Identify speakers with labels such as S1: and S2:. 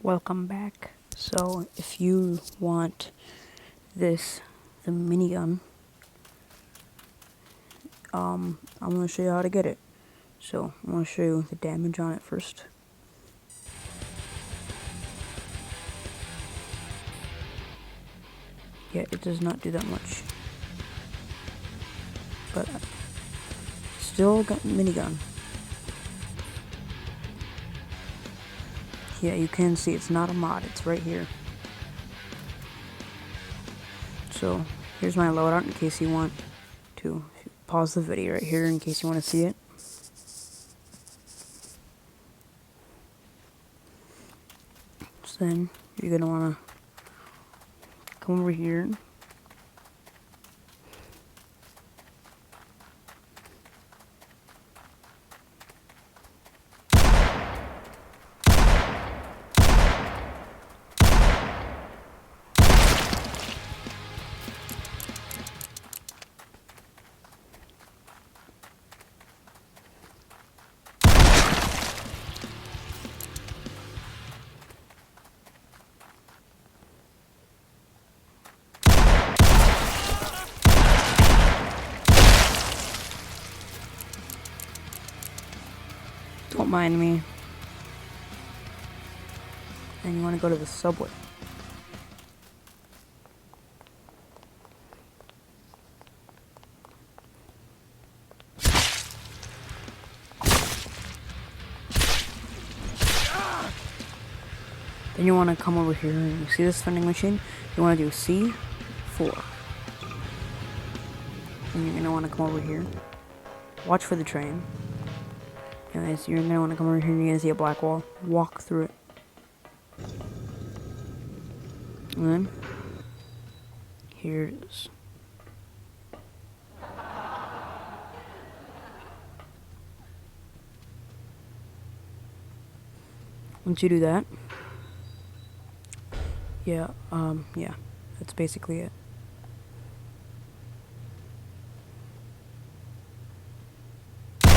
S1: Welcome back. So if you want the minigun, I'm going to show you how to get it. So I'm going to show you the damage on it first. Yeah, it does not do that much, but still got minigun. Yeah, you can see it's not a mod, it's right here. So here's my loadout in case you want to pause the video right here in case you want to see it. So then you're going to want to come over here. Don't mind me. And you want to go to the subway. Then you want to come over here and you see this vending machine? You want to do C4. And you're going to want to come over here. Watch for the train. Anyways, you're going to want to come over here and you're going to see a black wall. Walk through it. And then, here it is. Once you do that, yeah, that's basically it.